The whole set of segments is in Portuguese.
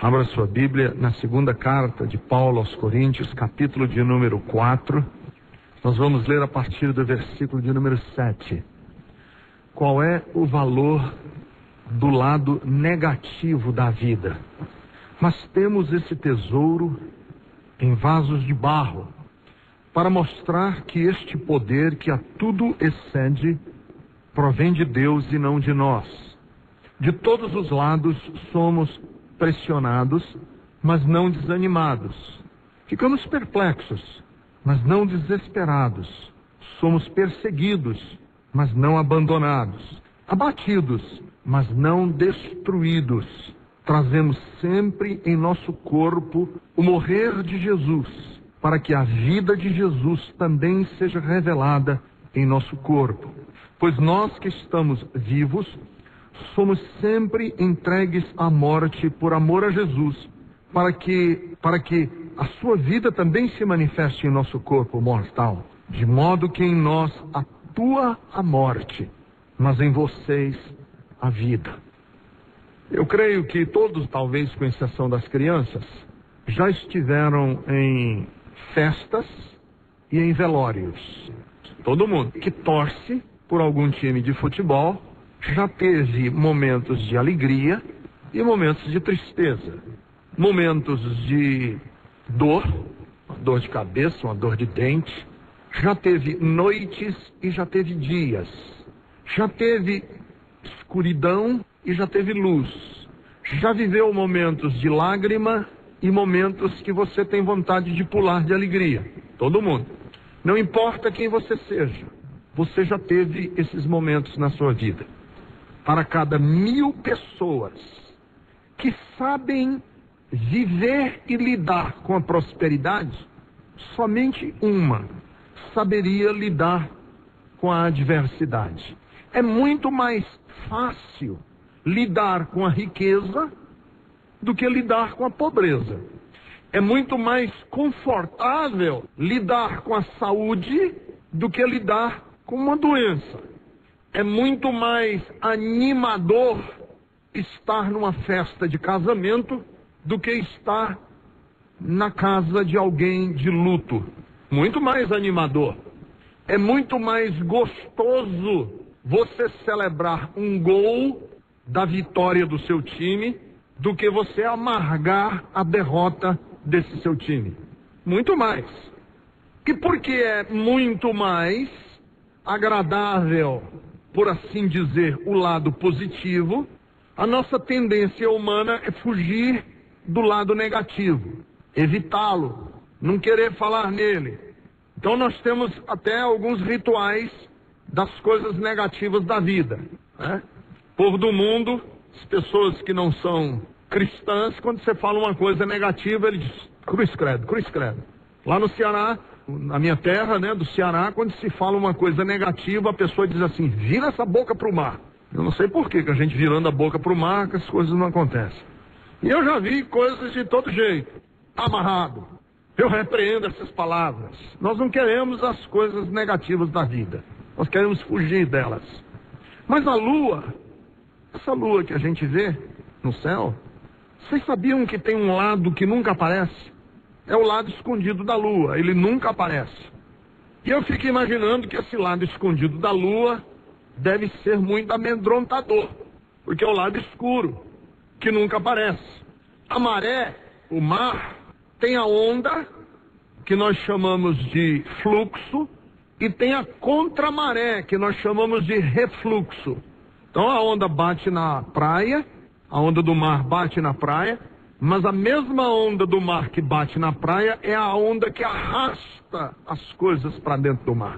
Abra sua Bíblia na segunda carta de Paulo aos Coríntios, capítulo de número 4. Nós vamos ler a partir do versículo de número 7. Qual é o valor do lado negativo da vida? Mas temos esse tesouro em vasos de barro, para mostrar que este poder que a tudo excede, provém de Deus e não de nós. De todos os lados somos pressionados, mas não desanimados. Ficamos perplexos, mas não desesperados. Somos perseguidos, mas não abandonados. Abatidos, mas não destruídos. Trazemos sempre em nosso corpo o morrer de Jesus, para que a vida de Jesus também seja revelada em nosso corpo. Pois nós que estamos vivos, somos sempre entregues à morte por amor a Jesus, para que a sua vida também se manifeste em nosso corpo mortal, de modo que em nós atua a morte, mas em vocês a vida. Eu creio que todos, talvez com exceção das crianças, já estiveram em festas e em velórios. Todo mundo que torce por algum time de futebol já teve momentos de alegria e momentos de tristeza. Momentos de dor, uma dor de cabeça, uma dor de dente. Já teve noites e já teve dias. Já teve escuridão e já teve luz. Já viveu momentos de lágrima e momentos que você tem vontade de pular de alegria. Todo mundo. Não importa quem você seja, você já teve esses momentos na sua vida. Para cada 1000 pessoas que sabem viver e lidar com a prosperidade, somente uma saberia lidar com a adversidade. É muito mais fácil lidar com a riqueza do que lidar com a pobreza. É muito mais confortável lidar com a saúde do que lidar com uma doença. É muito mais animador estar numa festa de casamento do que estar na casa de alguém de luto. Muito mais animador. É muito mais gostoso você celebrar um gol da vitória do seu time do que você amargar a derrota desse seu time. Muito mais. E porque é muito mais agradável, por assim dizer, o lado positivo, a nossa tendência humana é fugir do lado negativo, evitá-lo, não querer falar nele. Então nós temos até alguns rituais das coisas negativas da vida, né? Povo do mundo, as pessoas que não são cristãs, quando você fala uma coisa negativa, ele diz, cruz credo, cruz credo. Lá no Ceará, na minha terra, né, do Ceará, quando se fala uma coisa negativa, a pessoa diz assim, vira essa boca para o mar. Eu não sei por que a gente virando a boca para o mar, que as coisas não acontecem. E eu já vi coisas de todo jeito, amarrado. Eu repreendo essas palavras. Nós não queremos as coisas negativas da vida. Nós queremos fugir delas. Mas a lua, essa lua que a gente vê no céu, vocês sabiam que tem um lado que nunca aparece? É o lado escondido da lua, ele nunca aparece. E eu fico imaginando que esse lado escondido da lua deve ser muito amedrontador, porque é o lado escuro, que nunca aparece. A maré, o mar, tem a onda, que nós chamamos de fluxo, e tem a contramaré, que nós chamamos de refluxo. Então a onda bate na praia, a onda do mar bate na praia, mas a mesma onda do mar que bate na praia é a onda que arrasta as coisas para dentro do mar.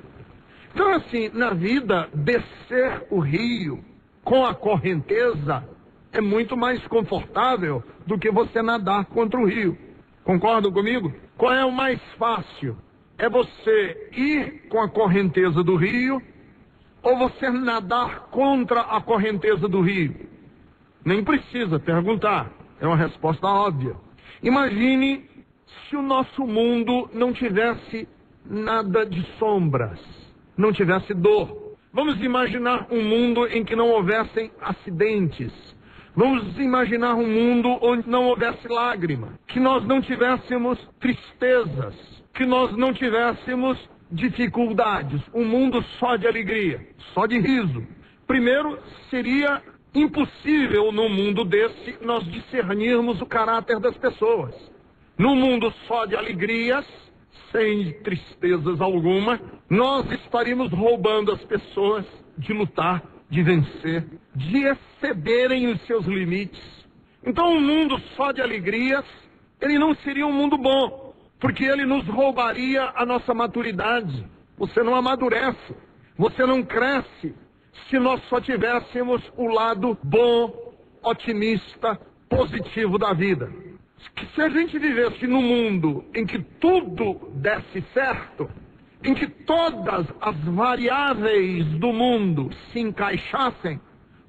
Então assim, na vida, descer o rio com a correnteza é muito mais confortável do que você nadar contra o rio. Concordam comigo? Qual é o mais fácil? É você ir com a correnteza do rio ou você nadar contra a correnteza do rio? Nem precisa perguntar, é uma resposta óbvia. Imagine se o nosso mundo não tivesse nada de sombras, não tivesse dor. Vamos imaginar um mundo em que não houvessem acidentes, Vamos imaginar um mundo onde não houvesse lágrima, que nós não tivéssemos tristezas, que nós não tivéssemos dificuldades, um mundo só de alegria, só de riso. Primeiro, seria impossível num mundo desse nós discernirmos o caráter das pessoas. Num mundo só de alegrias, sem tristezas alguma, nós estaríamos roubando as pessoas de lutar, de vencer, de excederem os seus limites. Então um mundo só de alegrias, ele não seria um mundo bom, porque ele nos roubaria a nossa maturidade. Você não amadurece, você não cresce, se nós só tivéssemos o lado bom, otimista, positivo da vida. Se a gente vivesse num mundo em que tudo desse certo, em que todas as variáveis do mundo se encaixassem,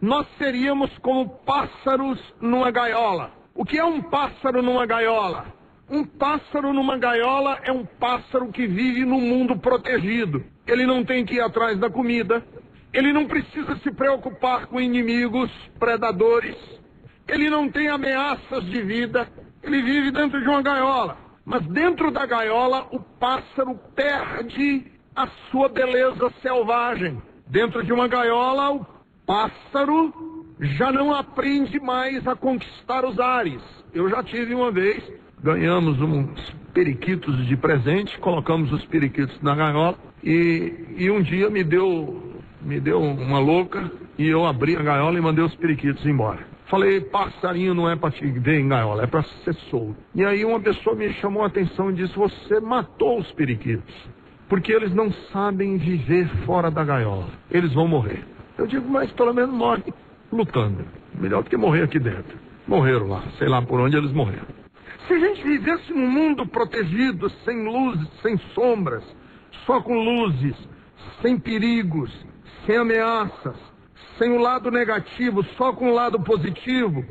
nós seríamos como pássaros numa gaiola. O que é um pássaro numa gaiola? Um pássaro numa gaiola é um pássaro que vive num mundo protegido. Ele não tem que ir atrás da comida, ele não precisa se preocupar com inimigos, predadores, ele não tem ameaças de vida, ele vive dentro de uma gaiola. Mas dentro da gaiola, o pássaro perde a sua beleza selvagem. Dentro de uma gaiola, o pássaro já não aprende mais a conquistar os ares. Eu já tive uma vez, ganhamos uns periquitos de presente, colocamos os periquitos na gaiola e um dia me deu uma louca e eu abri a gaiola e mandei os periquitos embora. Falei, passarinho não é para te ver em gaiola, é para ser solto. E aí uma pessoa me chamou a atenção e disse, você matou os periquitos, porque eles não sabem viver fora da gaiola, eles vão morrer. Eu digo, mas pelo menos morrem lutando, melhor do que morrer aqui dentro. Morreram lá, sei lá por onde eles morreram. Se a gente vivesse num mundo protegido, sem luzes, sem sombras, só com luzes, sem perigos, sem ameaças, sem o lado negativo, só com o lado positivo,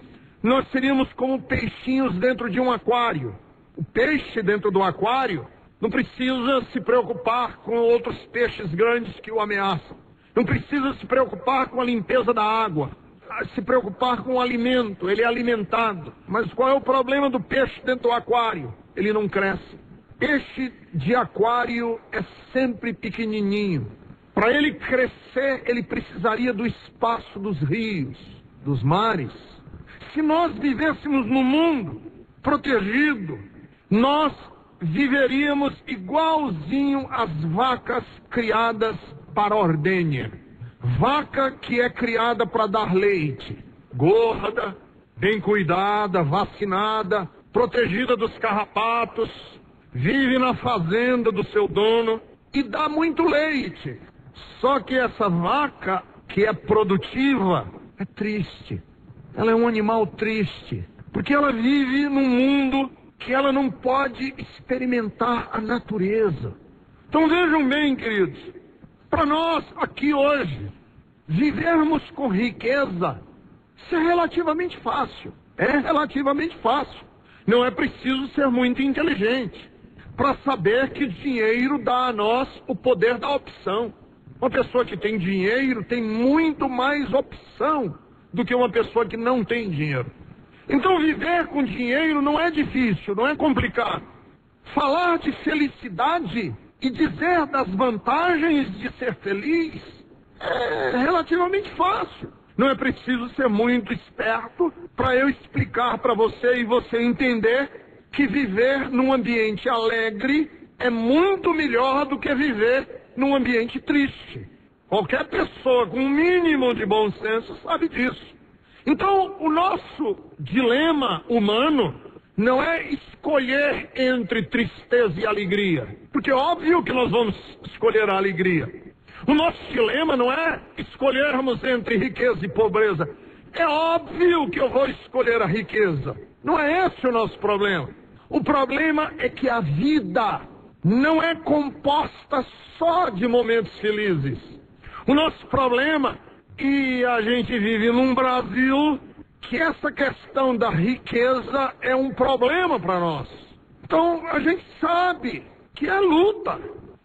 nós seríamos como peixinhos dentro de um aquário. O peixe dentro do aquário não precisa se preocupar com outros peixes grandes que o ameaçam. Não precisa se preocupar com a limpeza da água, se preocupar com o alimento, ele é alimentado. Mas qual é o problema do peixe dentro do aquário? Ele não cresce. Peixe de aquário é sempre pequenininho. Para ele crescer, ele precisaria do espaço dos rios, dos mares. Se nós vivêssemos num mundo protegido, nós viveríamos igualzinho às vacas criadas para ordenha. Vaca que é criada para dar leite, gorda, bem cuidada, vacinada, protegida dos carrapatos, vive na fazenda do seu dono e dá muito leite. Só que essa vaca, que é produtiva, é triste. Ela é um animal triste, porque ela vive num mundo que ela não pode experimentar a natureza. Então vejam bem, queridos, para nós aqui hoje, vivermos com riqueza, isso é relativamente fácil. É relativamente fácil. Não é preciso ser muito inteligente para saber que dinheiro dá a nós o poder da opção. Uma pessoa que tem dinheiro tem muito mais opção do que uma pessoa que não tem dinheiro. Então viver com dinheiro não é difícil, não é complicado. Falar de felicidade e dizer das vantagens de ser feliz é relativamente fácil. Não é preciso ser muito esperto para eu explicar para você e você entender que viver num ambiente alegre é muito melhor do que viver num ambiente triste. Qualquer pessoa com um mínimo de bom senso sabe disso. Então, o nosso dilema humano não é escolher entre tristeza e alegria, porque é óbvio que nós vamos escolher a alegria. O nosso dilema não é escolhermos entre riqueza e pobreza. É óbvio que eu vou escolher a riqueza. Não é esse o nosso problema. O problema é que a vida não é composta só de momentos felizes. O nosso problema é que a gente vive num Brasil que essa questão da riqueza é um problema para nós. Então a gente sabe que é luta.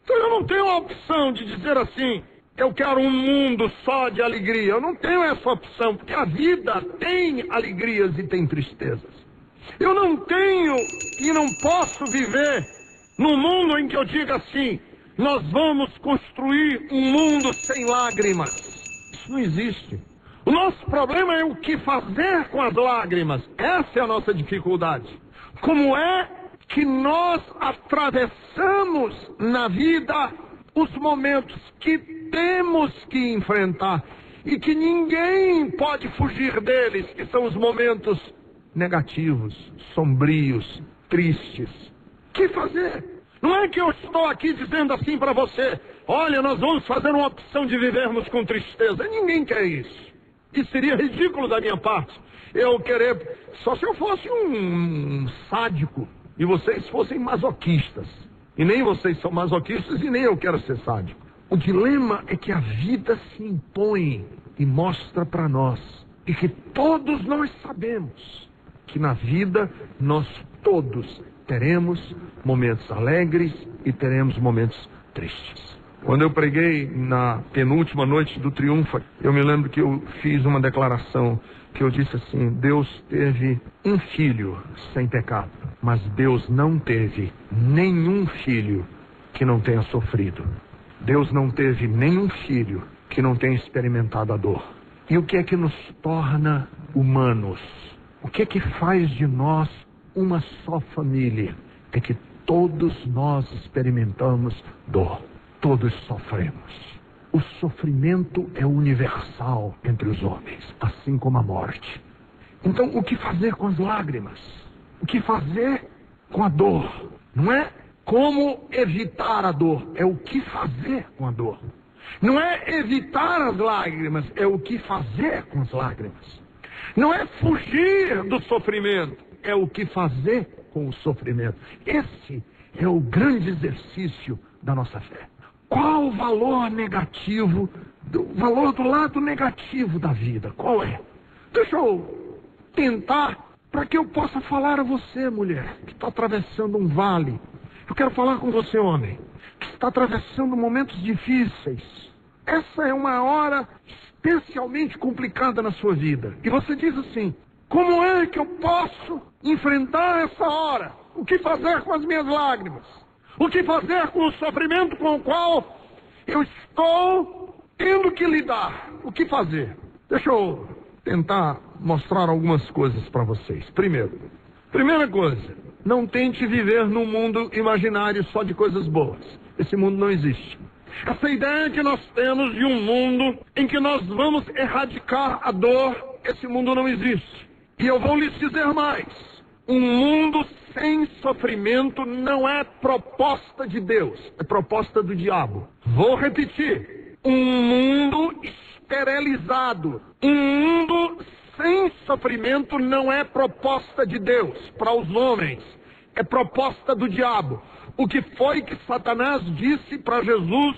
Então eu não tenho a opção de dizer assim, eu quero um mundo só de alegria. Eu não tenho essa opção, porque a vida tem alegrias e tem tristezas. Eu não tenho e não posso viver num mundo em que eu diga assim: nós vamos construir um mundo sem lágrimas. Isso não existe. O nosso problema é o que fazer com as lágrimas. Essa é a nossa dificuldade. Como é que nós atravessamos na vida os momentos que temos que enfrentar e que ninguém pode fugir deles, que são os momentos negativos, sombrios, tristes. O que fazer? Não é que eu estou aqui dizendo assim para você: olha, nós vamos fazer uma opção de vivermos com tristeza. Ninguém quer isso. Isso seria ridículo da minha parte. Eu querer, só se eu fosse um sádico e vocês fossem masoquistas. E nem vocês são masoquistas e nem eu quero ser sádico. O dilema é que a vida se impõe e mostra para nós, e que todos nós sabemos, que na vida nós todos teremos momentos alegres e teremos momentos tristes. Quando eu preguei na penúltima noite do triunfo, eu me lembro que eu fiz uma declaração que eu disse assim: Deus teve um filho sem pecado, mas Deus não teve nenhum filho que não tenha sofrido. Deus não teve nenhum filho que não tenha experimentado a dor. E o que é que nos torna humanos? O que é que faz de nós uma só família? É que todos nós experimentamos dor. Todos sofremos. O sofrimento é universal entre os homens, assim como a morte. Então, o que fazer com as lágrimas? O que fazer com a dor? Não é como evitar a dor, é o que fazer com a dor. Não é evitar as lágrimas, é o que fazer com as lágrimas. Não é fugir do sofrimento, é o que fazer com o sofrimento. Esse é o grande exercício da nossa fé. Qual o valor negativo, o valor do lado negativo da vida? Qual é? Deixa eu tentar, para que eu possa falar a você, mulher, que está atravessando um vale. Eu quero falar com você, homem, que está atravessando momentos difíceis. Essa é uma hora especialmente complicada na sua vida. E você diz assim: como é que eu posso enfrentar essa hora? O que fazer com as minhas lágrimas? O que fazer com o sofrimento com o qual eu estou tendo que lidar? O que fazer? Deixa eu tentar mostrar algumas coisas para vocês. Primeira coisa, não tente viver num mundo imaginário só de coisas boas. Esse mundo não existe. Essa ideia que nós temos de um mundo em que nós vamos erradicar a dor, esse mundo não existe. E eu vou lhes dizer mais: um mundo sem sofrimento não é proposta de Deus, é proposta do diabo. Vou repetir: um mundo esterilizado, um mundo sem sofrimento não é proposta de Deus para os homens, é proposta do diabo. O que foi que Satanás disse para Jesus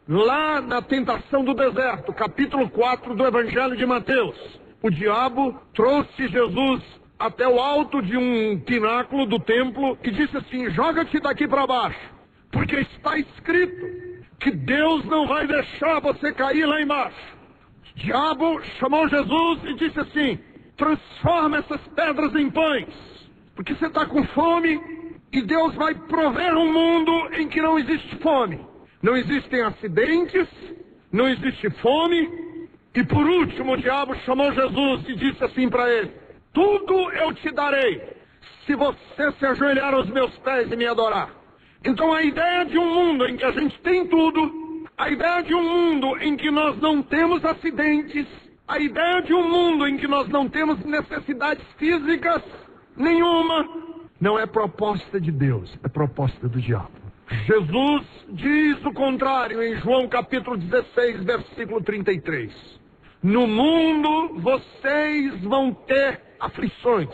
lá na tentação do deserto, capítulo 4 do Evangelho de Mateus? O diabo trouxe Jesus até o alto de um pináculo do templo e disse assim: joga-te daqui para baixo, porque está escrito que Deus não vai deixar você cair lá embaixo. O diabo chamou Jesus e disse assim: transforma essas pedras em pães, porque você está com fome e Deus vai prover um mundo em que não existe fome, não existem acidentes, não existe fome. E por último, o diabo chamou Jesus e disse assim para ele: tudo eu te darei, se você se ajoelhar aos meus pés e me adorar. Então a ideia de um mundo em que a gente tem tudo, a ideia de um mundo em que nós não temos acidentes, a ideia de um mundo em que nós não temos necessidades físicas nenhuma, não é proposta de Deus, é proposta do diabo. Jesus diz o contrário em João capítulo 16, versículo 33. No mundo vocês vão ter aflições.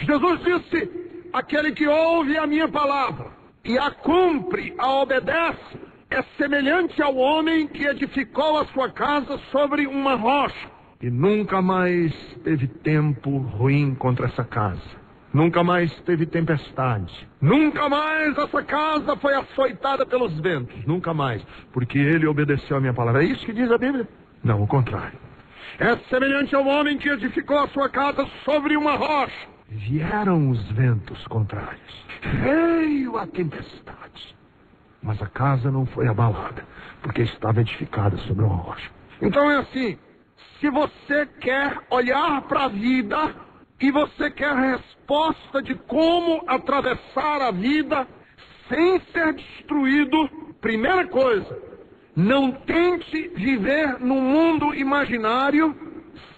Jesus disse: aquele que ouve a minha palavra e a cumpre, a obedece, é semelhante ao homem que edificou a sua casa sobre uma rocha e nunca mais teve tempo ruim contra essa casa. Nunca mais teve tempestade. Nunca mais essa casa foi açoitada pelos ventos. Nunca mais. Porque ele obedeceu a minha palavra. É isso que diz a Bíblia? Não, o contrário. É semelhante ao homem que edificou a sua casa sobre uma rocha. Vieram os ventos contrários. Veio a tempestade. Mas a casa não foi abalada, porque estava edificada sobre uma rocha. Então é assim, se você quer olhar para a vida e você quer resposta de como atravessar a vida sem ser destruído, primeira coisa, não tente viver num mundo imaginário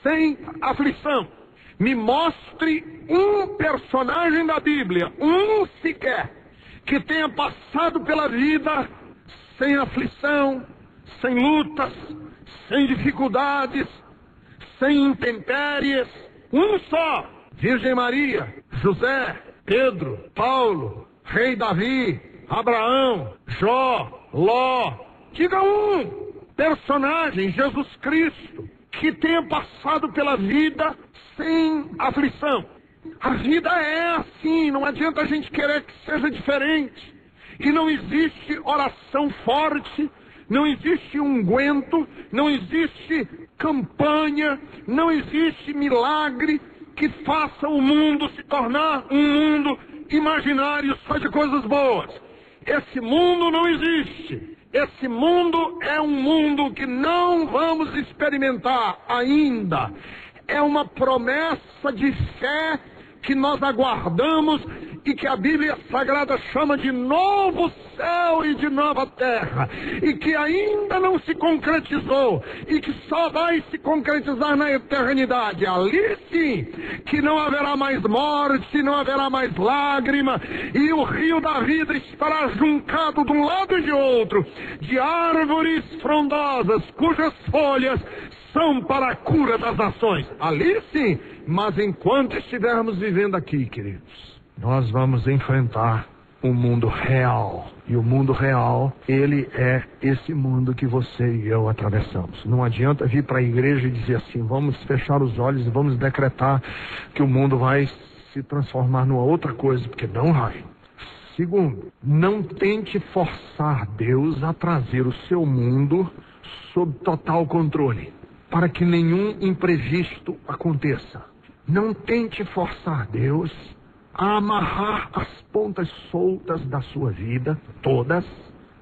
sem aflição. Me mostre um personagem da Bíblia, um sequer, que tenha passado pela vida sem aflição, sem lutas, sem dificuldades, sem intempéries. Um só. Virgem Maria, José, Pedro, Paulo, Rei Davi, Abraão, Jó, Ló. Diga um personagem, Jesus Cristo, que tenha passado pela vida sem aflição. A vida é assim, não adianta a gente querer que seja diferente. E não existe oração forte, não existe unguento, não existe campanha, não existe milagre que faça o mundo se tornar um mundo imaginário só de coisas boas. Esse mundo não existe. Esse mundo é um mundo que não vamos experimentar ainda. É uma promessa de fé que nós aguardamos e que a Bíblia Sagrada chama de novo céu e de nova terra, e que ainda não se concretizou, e que só vai se concretizar na eternidade. Ali sim, que não haverá mais morte, não haverá mais lágrima, e o rio da vida estará juncado de um lado e de outro, de árvores frondosas, cujas folhas são para a cura das nações. Ali sim, mas enquanto estivermos vivendo aqui, queridos, nós vamos enfrentar o mundo real. E o mundo real, ele é esse mundo que você e eu atravessamos. Não adianta vir para a igreja e dizer assim, vamos fechar os olhos e vamos decretar que o mundo vai se transformar numa outra coisa, porque não vai. Segundo, não tente forçar Deus a trazer o seu mundo sob total controle, para que nenhum imprevisto aconteça. Não tente forçar Deus a amarrar as pontas soltas da sua vida, todas,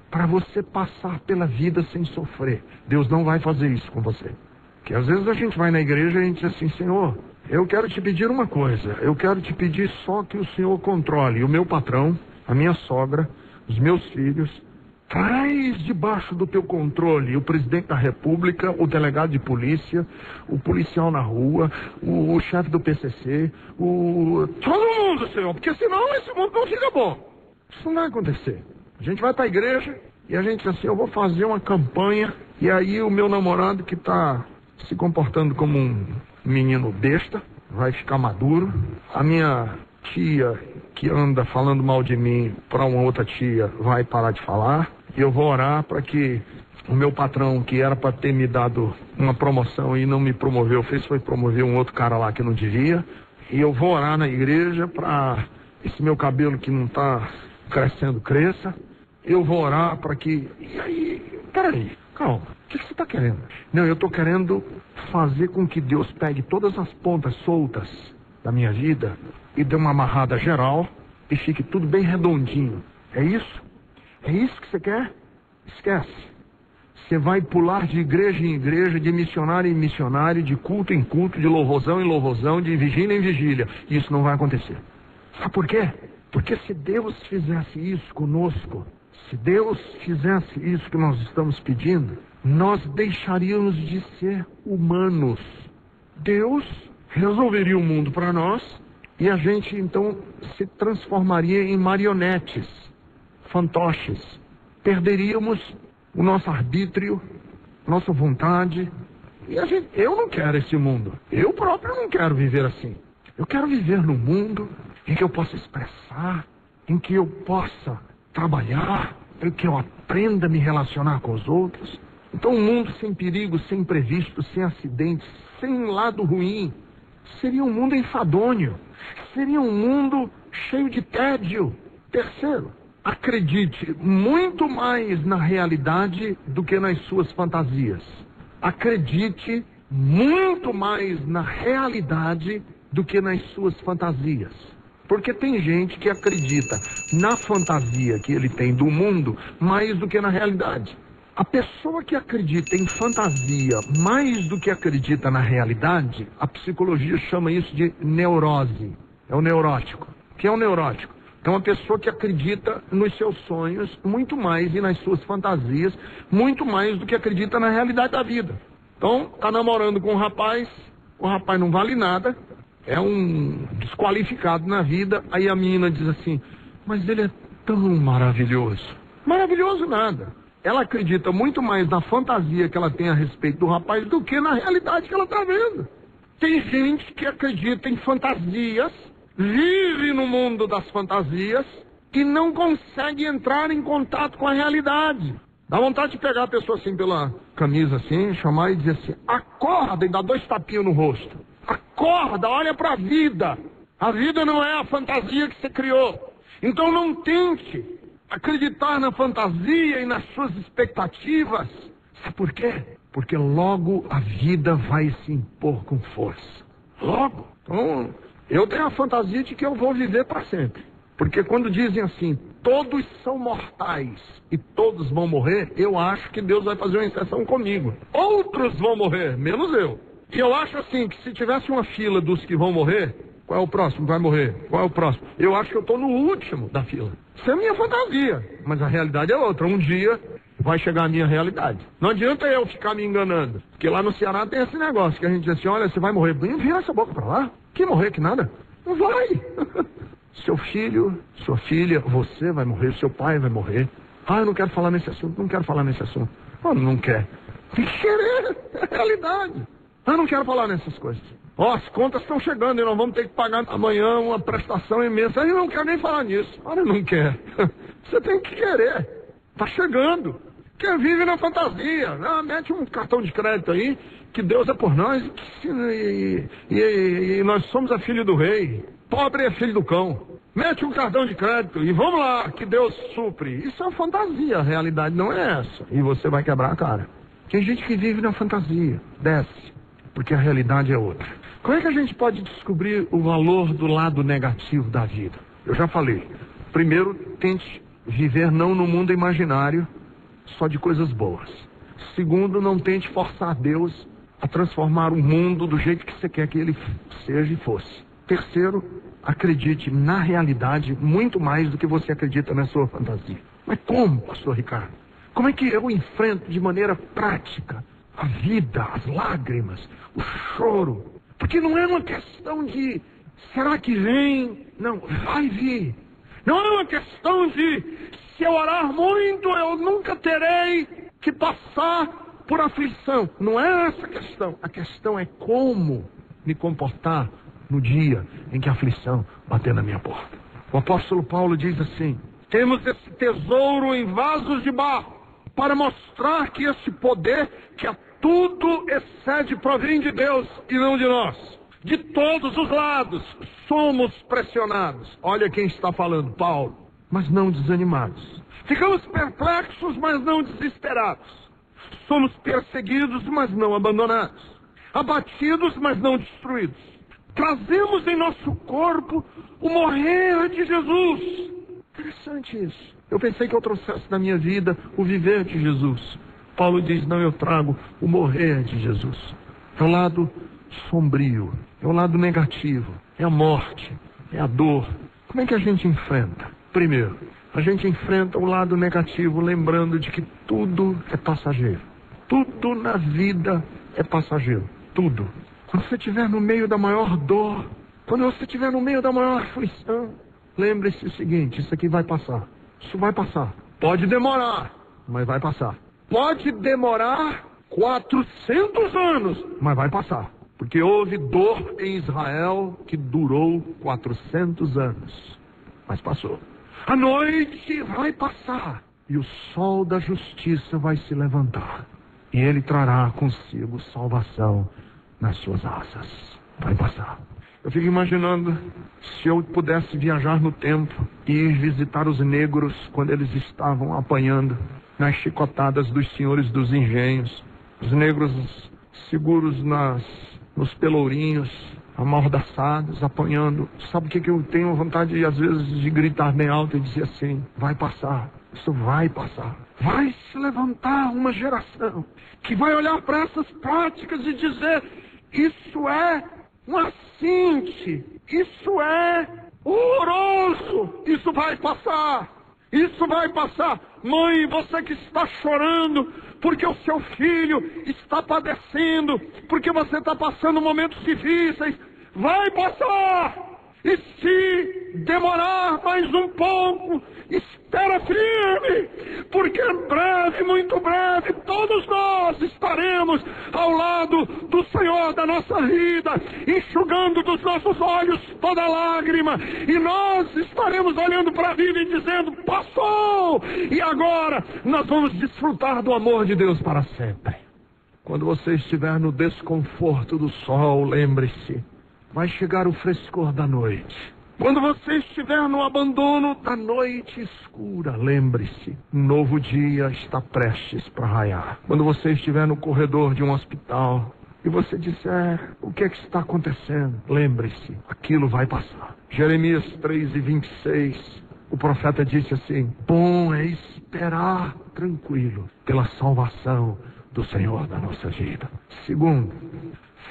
para você passar pela vida sem sofrer. Deus não vai fazer isso com você. Porque às vezes a gente vai na igreja e a gente diz assim, Senhor, eu quero te pedir uma coisa, eu quero te pedir só que o Senhor controle o meu patrão, a minha sogra, os meus filhos. Traz debaixo do teu controle o presidente da república, o delegado de polícia, o policial na rua, o chefe do PCC, todo mundo, Senhor, porque senão esse mundo não fica bom. Isso não vai acontecer. A gente vai para a igreja e a gente diz assim, eu vou fazer uma campanha, e aí o meu namorado que está se comportando como um menino besta vai ficar maduro, a minha tia que anda falando mal de mim para uma outra tia vai parar de falar, e eu vou orar para que o meu patrão, que era para ter me dado uma promoção e não me promoveu, foi promover um outro cara lá que não devia, e eu vou orar na igreja para esse meu cabelo que não está crescendo, cresça. Eu vou orar para que... E aí, peraí, calma, o que você está querendo? Não, eu estou querendo fazer com que Deus pegue todas as pontas soltas da minha vida e dê uma amarrada geral e fique tudo bem redondinho. É isso? É isso que você quer? Esquece. Você vai pular de igreja em igreja, de missionário em missionário, de culto em culto, de louvorzão em louvorzão, de vigília em vigília. Isso não vai acontecer. Sabe por quê? Porque se Deus fizesse isso conosco, se Deus fizesse isso que nós estamos pedindo, nós deixaríamos de ser humanos. Deus resolveria o mundo para nós e a gente então se transformaria em marionetes, fantoches. Perderíamos o nosso arbítrio, nossa vontade. E eu não quero esse mundo. Eu próprio não quero viver assim. Eu quero viver num mundo em que eu possa expressar, em que eu possa trabalhar, em que eu aprenda a me relacionar com os outros. Então um mundo sem perigo, sem imprevisto, sem acidentes, sem lado ruim. seria um mundo enfadonho, seria um mundo cheio de tédio. Terceiro, acredite muito mais na realidade do que nas suas fantasias. Acredite muito mais na realidade do que nas suas fantasias. Porque tem gente que acredita na fantasia que ele tem do mundo mais do que na realidade. A pessoa que acredita em fantasia mais do que acredita na realidade, a psicologia chama isso de neurose. É o neurótico. O que é o neurótico? É uma pessoa que acredita nos seus sonhos muito mais e nas suas fantasias muito mais do que acredita na realidade da vida. Então, tá namorando com um rapaz, o rapaz não vale nada, é um desqualificado na vida, aí a menina diz assim, mas ele é tão maravilhoso. Maravilhoso nada. Ela acredita muito mais na fantasia que ela tem a respeito do rapaz do que na realidade que ela está vendo. Tem gente que acredita em fantasias, vive no mundo das fantasias e não consegue entrar em contato com a realidade. Dá vontade de pegar a pessoa assim pela camisa assim, chamar e dizer assim, acorda e dá 2 tapinhos no rosto. Acorda, olha para a vida. A vida não é a fantasia que você criou. Então não tente acreditar na fantasia e nas suas expectativas. Sabe por quê? Porque logo a vida vai se impor com força. Logo. Então, eu tenho a fantasia de que eu vou viver para sempre. Porque quando dizem assim, todos são mortais e todos vão morrer, eu acho que Deus vai fazer uma exceção comigo. Outros vão morrer, menos eu. E eu acho assim, que se tivesse uma fila dos que vão morrer, qual é o próximo que vai morrer? Qual é o próximo? Eu acho que eu estou no último da fila. Isso é a minha fantasia, mas a realidade é outra. Um dia vai chegar a minha realidade. Não adianta eu ficar me enganando, porque lá no Ceará tem esse negócio, que a gente diz assim, olha, você vai morrer. Vira essa boca para lá. Que morrer, que nada? Não vai. Seu filho, sua filha, você vai morrer, seu pai vai morrer. Ah, eu não quero falar nesse assunto, não quero falar nesse assunto. Não quer. Tem que querer, é a realidade. Ah, não quero falar nessas coisas. As contas estão chegando e nós vamos ter que pagar amanhã uma prestação imensa. Aí eu não quero nem falar nisso. Olha, não quer. Você tem que querer. Está chegando. Quem vive na fantasia. Mete um cartão de crédito aí, que Deus é por nós e nós somos a filha do rei. Pobre é filho do cão. Mete um cartão de crédito e vamos lá, que Deus supre. Isso é uma fantasia, a realidade não é essa. E você vai quebrar a cara. Tem gente que vive na fantasia. Desce, porque a realidade é outra. Como é que a gente pode descobrir o valor do lado negativo da vida? Eu já falei. Primeiro, tente viver não no mundo imaginário, só de coisas boas. Segundo, não tente forçar Deus a transformar o mundo do jeito que você quer que ele seja e fosse. Terceiro, acredite na realidade muito mais do que você acredita na sua fantasia. Mas como, pastor Ricardo? Como é que eu enfrento de maneira prática a vida, as lágrimas, o choro? Porque não é uma questão de, será que vem? Não, vai vir. Não é uma questão de, se eu orar muito, eu nunca terei que passar por aflição. Não é essa a questão. A questão é como me comportar no dia em que a aflição bater na minha porta. O apóstolo Paulo diz assim, temos esse tesouro em vasos de barro, para mostrar que esse poder que a tudo excede provém de Deus e não de nós. De todos os lados somos pressionados. Olha quem está falando, Paulo. Mas não desanimados. Ficamos perplexos, mas não desesperados. Somos perseguidos, mas não abandonados. Abatidos, mas não destruídos. Trazemos em nosso corpo o morrer de Jesus. Interessante isso. Eu pensei que eu trouxesse na minha vida o viver de Jesus. Paulo diz, não, eu trago o morrer de Jesus. É o lado sombrio, é o lado negativo, é a morte, é a dor. Como é que a gente enfrenta? Primeiro, a gente enfrenta o lado negativo lembrando de que tudo é passageiro. Tudo na vida é passageiro. Tudo. Quando você estiver no meio da maior dor, quando você estiver no meio da maior aflição, lembre-se o seguinte, isso aqui vai passar. Isso vai passar. Pode demorar, mas vai passar. Pode demorar 400 anos, mas vai passar. Porque houve dor em Israel que durou 400 anos, mas passou. A noite vai passar e o sol da justiça vai se levantar. E ele trará consigo salvação nas suas asas. Vai passar. Eu fico imaginando se eu pudesse viajar no tempo e ir visitar os negros quando eles estavam apanhando nas chicotadas dos senhores dos engenhos. Os negros seguros nos pelourinhos, amordaçados, apanhando. Sabe o que eu tenho vontade, às vezes, de gritar bem alto e dizer assim: vai passar, isso vai passar. Vai se levantar uma geração que vai olhar para essas práticas e dizer: isso é um assinte, isso é horroroso, isso vai passar, isso vai passar. Mãe, você que está chorando porque o seu filho está padecendo, porque você está passando momentos difíceis, vai passar. E se demorar mais um pouco, espera firme, porque breve, muito breve, todos nós estaremos ao lado do Senhor da nossa vida, enxugando dos nossos olhos toda lágrima, e nós estaremos olhando para a vida e dizendo: passou, e agora nós vamos desfrutar do amor de Deus para sempre. Quando você estiver no desconforto do sol, lembre-se, vai chegar o frescor da noite. Quando você estiver no abandono da noite escura, lembre-se, um novo dia está prestes para raiar. Quando você estiver no corredor de um hospital e você disser: o que é que está acontecendo? Lembre-se, aquilo vai passar. Jeremias 3:26, o profeta disse assim: bom é esperar tranquilo pela salvação do Senhor da nossa vida. Segundo,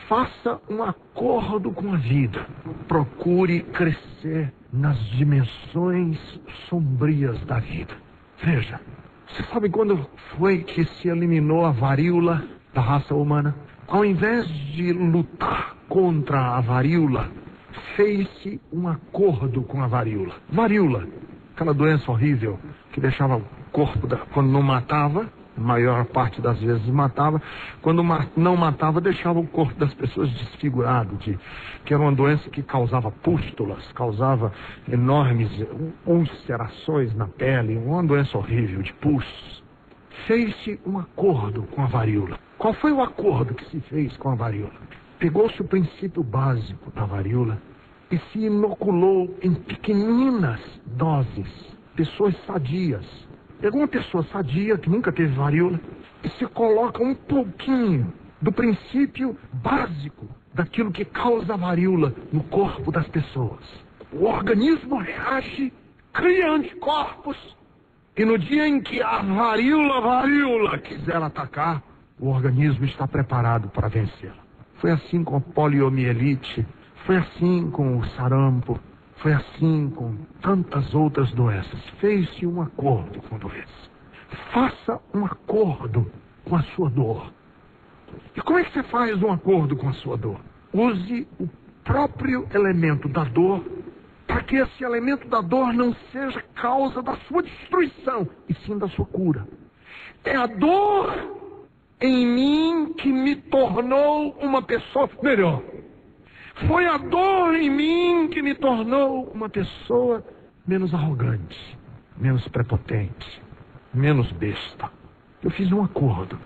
faça um acordo com a vida. Procure crescer nas dimensões sombrias da vida. Veja, você sabe quando foi que se eliminou a varíola da raça humana? Ao invés de lutar contra a varíola, fez-se um acordo com a varíola. Varíola, aquela doença horrível que deixava o corpo, quando não matava, a maior parte das vezes matava. Quando não matava, deixava o corpo das pessoas desfigurado, que era uma doença que causava pústulas, causava enormes ulcerações na pele, uma doença horrível de pus. Fez-se um acordo com a varíola. Qual foi o acordo que se fez com a varíola? Pegou-se o princípio básico da varíola e se inoculou em pequeninas doses pessoas sadias. Pega uma pessoa sadia, que nunca teve varíola, e se coloca um pouquinho do princípio básico daquilo que causa a varíola no corpo das pessoas. O organismo reage, cria anticorpos, e no dia em que a varíola quiser atacar, o organismo está preparado para vencê-la. Foi assim com a poliomielite, foi assim com o sarampo, foi assim com tantas outras doenças. Fez-se um acordo com a doença. Faça um acordo com a sua dor. E como é que você faz um acordo com a sua dor? Use o próprio elemento da dor para que esse elemento da dor não seja causa da sua destruição, e sim da sua cura. É a dor em mim que me tornou uma pessoa melhor. Foi a dor em mim que me tornou uma pessoa menos arrogante, menos prepotente, menos besta. Eu fiz um acordo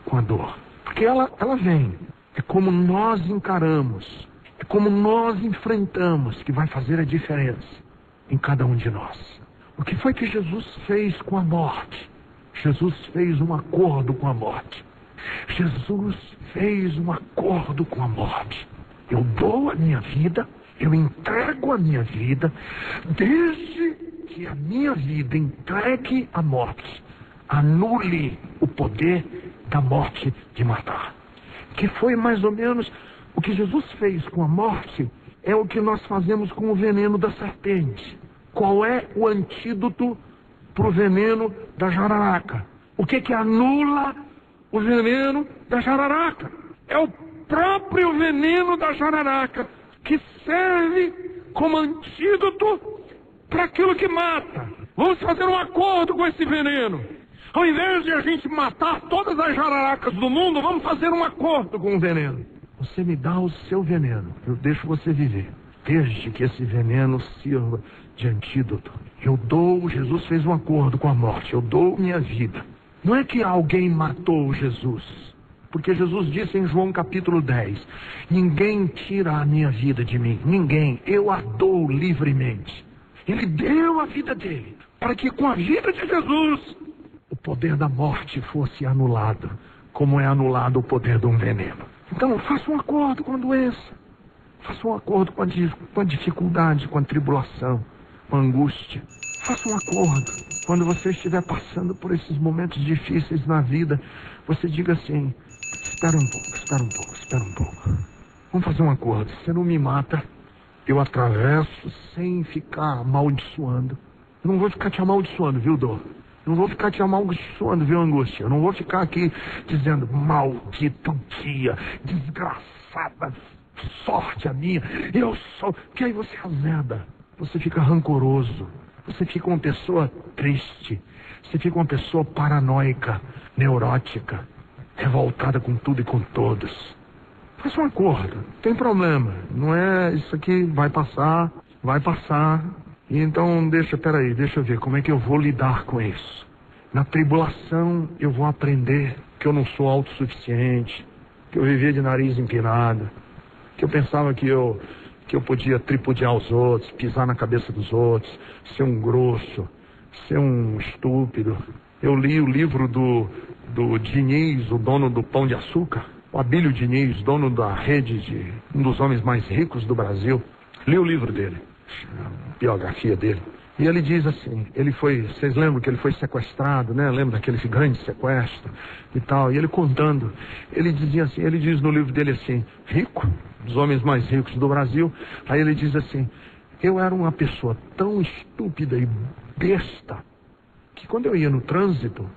com a dor, porque ela vem. É como nós encaramos, é como nós enfrentamos que vai fazer a diferença em cada um de nós. O que foi que Jesus fez com a morte? Jesus fez um acordo com a morte. Jesus fez um acordo com a morte. Eu dou a minha vida, eu entrego a minha vida, desde que a minha vida entregue a morte, anule o poder da morte de matar. Que foi mais ou menos o que Jesus fez com a morte, é o que nós fazemos com o veneno da serpente. Qual é o antídoto para o veneno da jararaca? O que anula o veneno da jararaca? É o próprio veneno da jararaca, que serve como antídoto para aquilo que mata. Vamos fazer um acordo com esse veneno. Ao invés de a gente matar todas as jararacas do mundo, vamos fazer um acordo com o veneno. Você me dá o seu veneno, eu deixo você viver, desde que esse veneno sirva de antídoto. Jesus fez um acordo com a morte, eu dou minha vida. Não é que alguém matou Jesus. Porque Jesus disse em João capítulo 10, ninguém tira a minha vida de mim, ninguém, eu a dou livremente. Ele deu a vida dele, para que com a vida de Jesus, o poder da morte fosse anulado, como é anulado o poder de um veneno. Então, faça um acordo com a doença, faça um acordo com a dificuldade, com a tribulação, com a angústia. Faça um acordo. Quando você estiver passando por esses momentos difíceis na vida, você diga assim, espera um pouco, espera um pouco, espera um pouco. Vamos fazer um acordo. Você não me mata, eu atravesso sem ficar amaldiçoando. Eu não vou ficar te amaldiçoando, viu, dor? Eu não vou ficar te amaldiçoando, viu, angústia? Eu não vou ficar aqui dizendo, maldito dia, desgraçada sorte a minha, eu sou... Que aí você azeda, você fica rancoroso, você fica uma pessoa triste, você fica uma pessoa paranoica, neurótica, revoltada com tudo e com todos. Faça um acordo, não tem problema, não é isso aqui, vai passar, e então deixa eu ver como é que eu vou lidar com isso. Na tribulação eu vou aprender que eu não sou autossuficiente, que eu vivia de nariz empinado, que eu pensava que eu podia tripudiar os outros, pisar na cabeça dos outros, ser um grosso, ser um estúpido. Eu li o livro do Diniz, o dono do Pão de Açúcar, o Abílio Diniz, dono da rede de um dos homens mais ricos do Brasil. Li o livro dele, a biografia dele. E ele diz assim, vocês lembram que ele foi sequestrado, né? Lembra daquele grande sequestro e tal? E ele contando, ele dizia assim, ele diz no livro dele assim, rico, dos homens mais ricos do Brasil. Aí ele diz assim, eu era uma pessoa tão estúpida e besta, que quando eu ia no trânsito,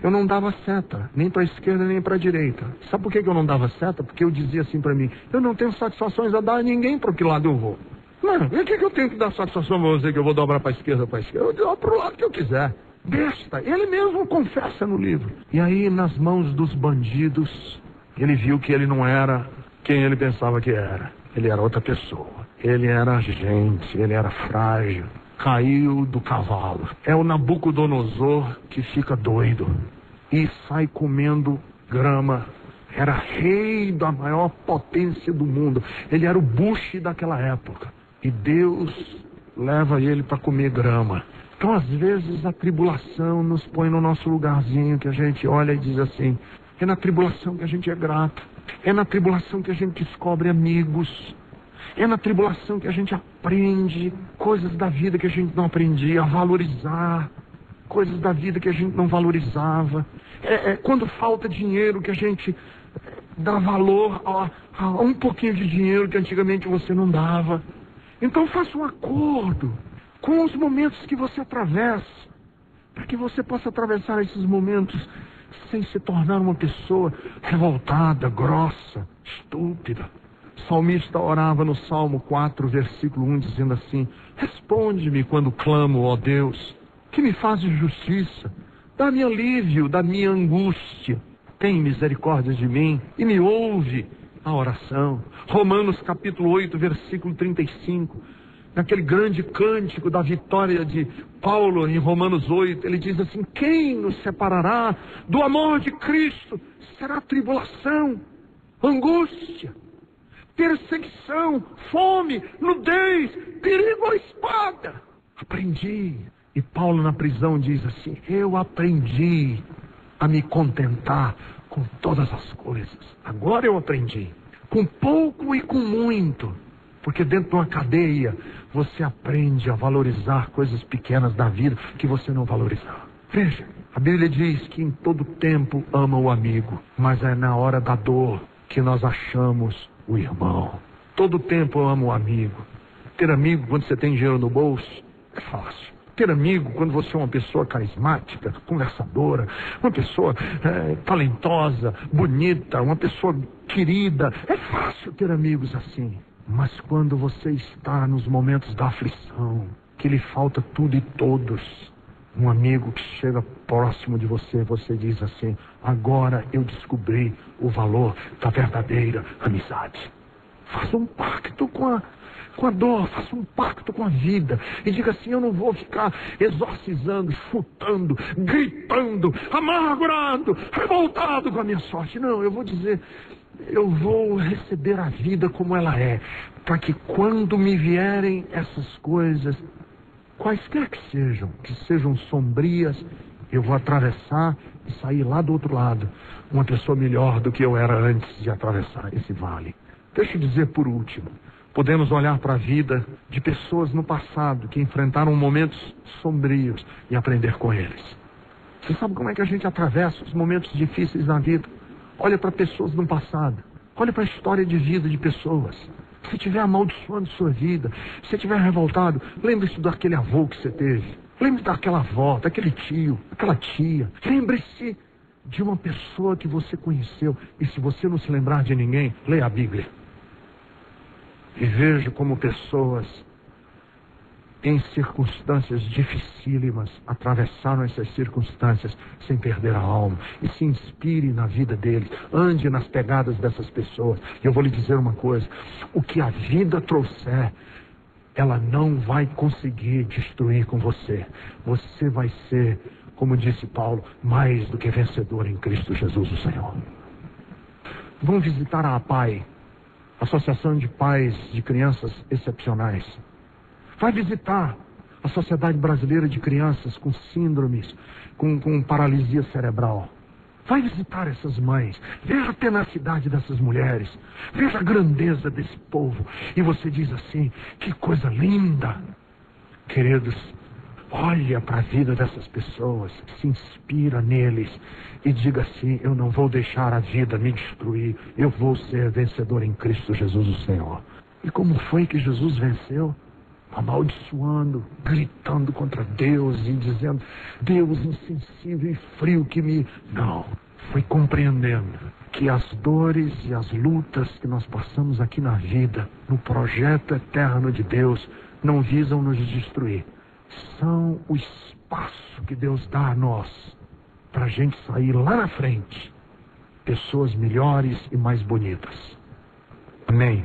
eu não dava seta, nem para a esquerda nem para a direita. Sabe por que eu não dava seta? Porque eu dizia assim para mim, eu não tenho satisfações a dar a ninguém para que lado eu vou. Não, e o que eu tenho que dar satisfação para você que eu vou dobrar para a esquerda ou para a esquerda? Eu dobro para o lado que eu quiser. Besta, ele mesmo confessa no livro. E aí, nas mãos dos bandidos, ele viu que ele não era quem ele pensava que era. Ele era outra pessoa. Ele era gente, ele era frágil. Caiu do cavalo. É o Nabucodonosor que fica doido e sai comendo grama. Era rei da maior potência do mundo. Ele era o Bush daquela época. E Deus leva ele para comer grama. Então, às vezes, a tribulação nos põe no nosso lugarzinho, que a gente olha e diz assim, é na tribulação que a gente é grato. É na tribulação que a gente descobre amigos. É na tribulação que a gente aprende coisas da vida que a gente não aprendia a valorizar. Coisas da vida que a gente não valorizava. É quando falta dinheiro que a gente dá valor a um pouquinho de dinheiro que antigamente você não dava. Então faça um acordo com os momentos que você atravessa, para que você possa atravessar esses momentos sem se tornar uma pessoa revoltada, grossa, estúpida. O salmista orava no Salmo 4, versículo 1, dizendo assim, responde-me quando clamo, ó Deus, que me fazes justiça, dá-me alívio da minha angústia, tem misericórdia de mim e me ouve a oração. Romanos capítulo 8, versículo 35, naquele grande cântico da vitória de Paulo em Romanos 8, ele diz assim, quem nos separará do amor de Cristo? Será tribulação, angústia, perseguição, fome, nudez, perigo ou espada. Aprendi. E Paulo na prisão diz assim, eu aprendi a me contentar com todas as coisas. Agora eu aprendi, com pouco e com muito, porque dentro de uma cadeia você aprende a valorizar coisas pequenas da vida que você não valorizava. Veja, a Bíblia diz que em todo tempo ama o amigo, mas é na hora da dor que nós achamos o irmão. Todo tempo eu amo o amigo. Ter amigo quando você tem dinheiro no bolso é fácil. Ter amigo quando você é uma pessoa carismática, conversadora, uma pessoa talentosa, bonita, uma pessoa querida, é fácil ter amigos assim. Mas quando você está nos momentos da aflição, que lhe falta tudo e todos, um amigo que chega próximo de você, você diz assim, agora eu descobri o valor da verdadeira amizade. Faça um pacto com com a dor, faça um pacto com a vida e diga assim: eu não vou ficar exorcizando, chutando, gritando, amargurado, revoltado com a minha sorte. Não, eu vou dizer: eu vou receber a vida como ela é, para que quando me vierem essas coisas, quaisquer que sejam sombrias, eu vou atravessar e sair lá do outro lado, uma pessoa melhor do que eu era antes de atravessar esse vale. Deixa eu dizer por último, podemos olhar para a vida de pessoas no passado que enfrentaram momentos sombrios e aprender com eles. Você sabe como é que a gente atravessa os momentos difíceis na vida? Olha para pessoas no passado, olha para a história de vida de pessoas. Se estiver amaldiçoando sua vida, se estiver revoltado, lembre-se daquele avô que você teve. Lembre-se daquela avó, daquele tio, daquela tia. Lembre-se de uma pessoa que você conheceu. E se você não se lembrar de ninguém, leia a Bíblia. E veja como pessoas em circunstâncias dificílimas atravessaram essas circunstâncias sem perder a alma. E se inspire na vida deles. Ande nas pegadas dessas pessoas. E eu vou lhe dizer uma coisa: o que a vida trouxer, ela não vai conseguir destruir com você. Você vai ser, como disse Paulo, mais do que vencedor em Cristo Jesus o Senhor. Vamos visitar a APAI, Associação de Pais de Crianças Excepcionais. Vai visitar a Sociedade Brasileira de Crianças com síndromes, com paralisia cerebral. Vai visitar essas mães. Veja a tenacidade dessas mulheres. Veja a grandeza desse povo. E você diz assim: que coisa linda. Queridos, olha para a vida dessas pessoas, se inspira neles e diga assim: eu não vou deixar a vida me destruir. Eu vou ser vencedor em Cristo Jesus o Senhor. E como foi que Jesus venceu? Amaldiçoando, gritando contra Deus e dizendo: Deus insensível e frio que me... Não, foi compreendendo que as dores e as lutas que nós passamos aqui na vida, no projeto eterno de Deus, não visam nos destruir. São o espaço que Deus dá a nós, para a gente sair lá na frente, pessoas melhores e mais bonitas. Amém.